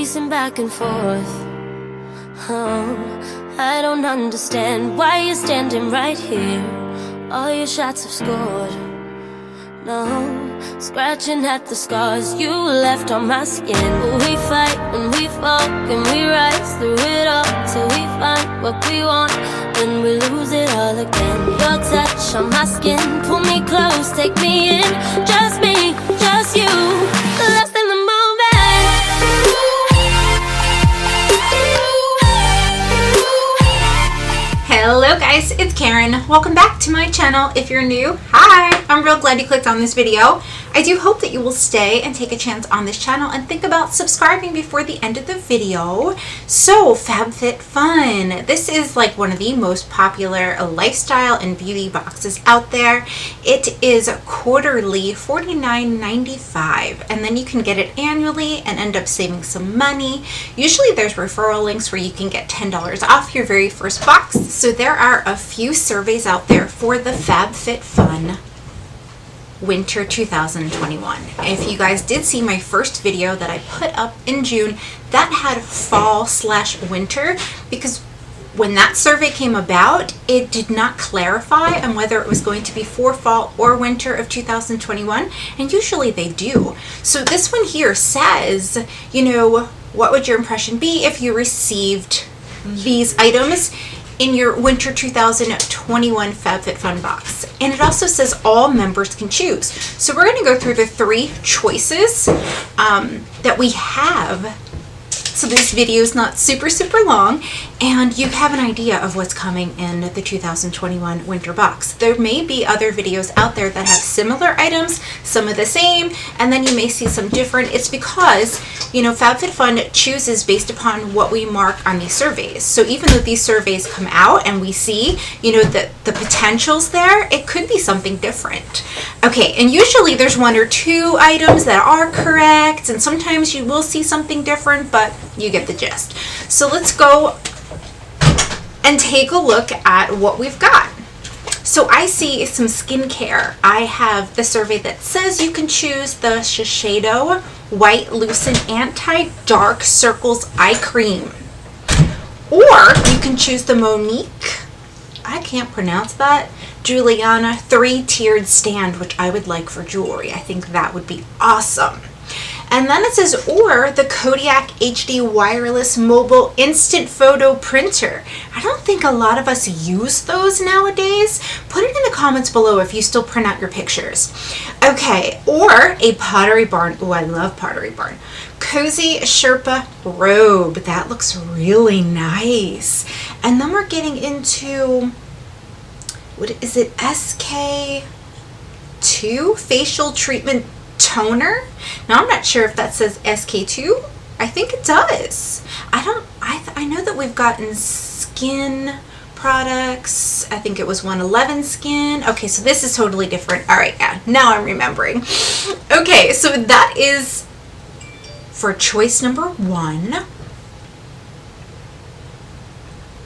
pacing back and forth. Oh, I don't understand why you're standing right here. All your shots have scored. No, scratching at the scars you left on my skin. We fight and we fall and we rise through it all till we find what we want and we lose it all again. Your touch on my skin, pull me close, take me in. Just me, just you, lost in the moment. Hello guys, it's Karen. Welcome back to my channel. If you're new, hi! I'm real glad you clicked on this video. I do hope that you will stay and take a chance on this channel and think about subscribing before the end of the video. So, Fabfitfun. This is like one of the most popular lifestyle and beauty boxes out there. It is quarterly $49.95 and then you can get it annually and end up saving some money. Usually there's referral links where you can get $10 off your very first box. So there are a few surveys out there for the Fabfitfun Winter 2021. If you guys did see my first video that I put up in June, that had fall/winter, because when that survey came about, it did not clarify on whether it was going to be for fall or winter of 2021, and usually they do. So this one here says, you know, what would your impression be if you received these items in your winter 2021 Fabfitfun box? And it also says all members can choose. So we're going to go through the three choices that we have. So this video is not super long, and you have an idea of what's coming in the 2021 winter box. There may be other videos out there that have similar items, some of the same, and then you may see some different. It's because, you know, Fabfitfun chooses based upon what we mark on these surveys. So even though these surveys come out and we see, you know, the potentials there, it could be something different. Okay, and usually there's one or two items that are correct, and sometimes you will see something different, but you get the gist. So let's go and take a look at what we've got. So I see some skincare. I have the survey that says you can choose the Shiseido White Loosen Anti-Dark Circles Eye Cream. Or you can choose the Monique, I can't pronounce that, Juliana 3-tiered stand, which I would like for jewelry. I think that would be awesome. And then it says, or the Kodiak HD Wireless Mobile Instant Photo Printer. I don't think a lot of us use those nowadays. Put it in the comments below if you still print out your pictures. Okay, or a Pottery Barn. Oh, I love Pottery Barn. Cozy Sherpa Robe. That looks really nice. And then we're getting into, what is it, SK2 Facial Treatment Toner. Now I'm not sure if that says SK2. I think it does. I know that we've gotten skin products. I think it was 111 Skin. Okay, so this is totally different. All right, yeah, now I'm remembering. Okay, so that is for choice number 1.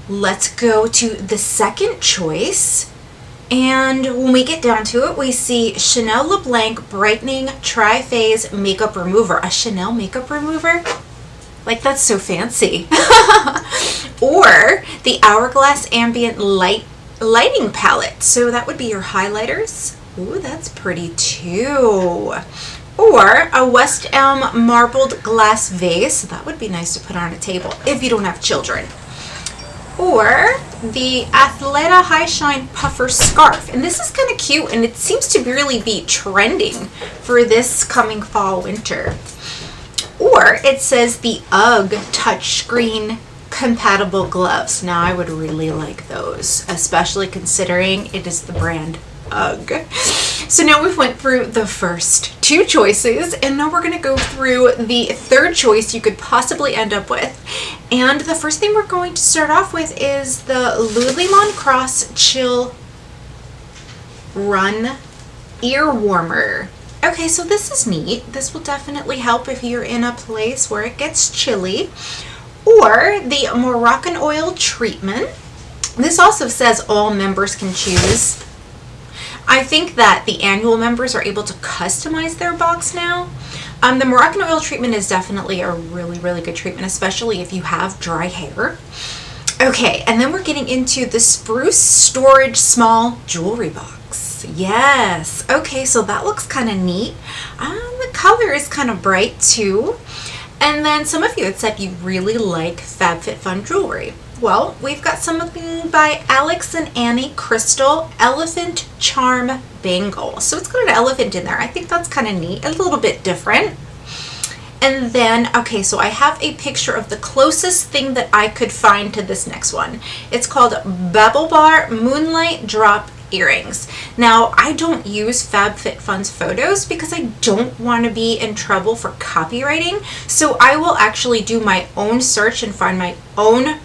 Let's go to the second choice. And when we get down to it, we see Chanel LeBlanc Brightening Tri-Phase Makeup Remover. A Chanel makeup remover? Like, that's so fancy. Or the Hourglass Ambient Lighting Palette. So that would be your highlighters. Ooh, that's pretty too. Or a West Elm Marbled Glass Vase. That would be nice to put on a table if you don't have children. Or the Athleta High Shine Puffer Scarf. And this is kind of cute, and it seems to really be trending for this coming fall winter. Or it says the UGG Touchscreen Compatible Gloves. Now I would really like those, especially considering it is the brand UGG. So now we've went through the first two choices, and now we're going to go through the third choice you could possibly end up with. And the first thing we're going to start off with is the Lululemon Cross Chill Run Ear Warmer. Okay, so this is neat. This will definitely help if you're in a place where it gets chilly. Or the Moroccan Oil Treatment. This also says all members can choose. I think that the annual members are able to customize their box now. The Moroccan oil treatment is definitely a really, really good treatment, especially if you have dry hair. Okay, and then we're getting into the Spruce Storage Small Jewelry Box. Yes. Okay, so that looks kind of neat. The color is kind of bright too. And then some of you had said you really like Fabfitfun jewelry. Well, we've got something by Alex and Annie Crystal Elephant Charm Bangle. So it's got an elephant in there. I think that's kind of neat, a little bit different. And then, okay, so I have a picture of the closest thing that I could find to this next one. It's called Bevel Bar Moonlight Drop Earrings. Now, I don't use Fabfitfun's photos because I don't want to be in trouble for copywriting. So I will actually do my own search and find my own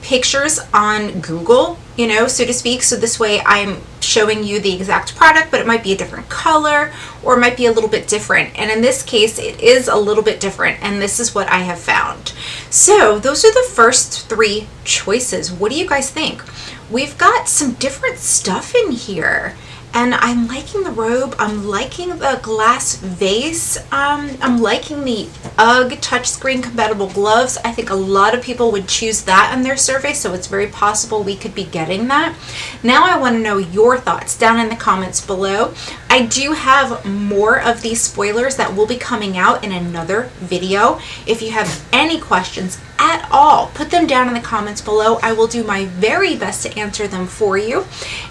pictures on Google, you know, so to speak. So this way I'm showing you the exact product, but it might be a different color or it might be a little bit different. And in this case, it is a little bit different. And this is what I have found. So those are the first 3 choices. What do you guys think? We've got some different stuff in here. And I'm liking the robe. I'm liking the glass vase. I'm liking the UGG touchscreen compatible gloves. I think a lot of people would choose that in their survey, so it's very possible we could be getting that. Now I want to know your thoughts down in the comments below. I do have more of these spoilers that will be coming out in another video. If you have any questions at all, put them down in the comments below. I will do my very best to answer them for you.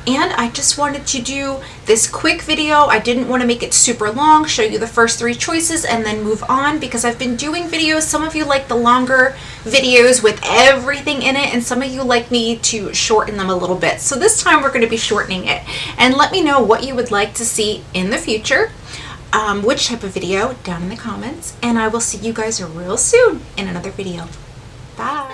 And I just wanted to do this quick video. I didn't want to make it super long, show you the first 3 choices and then move on, because I've been doing videos. Some of you like the longer videos with everything in it, and some of you like me to shorten them a little bit. So this time we're going to be shortening it. And let me know what you would like to see in the future. Which type of video down in the comments, and I will see you guys real soon in another video. Bye.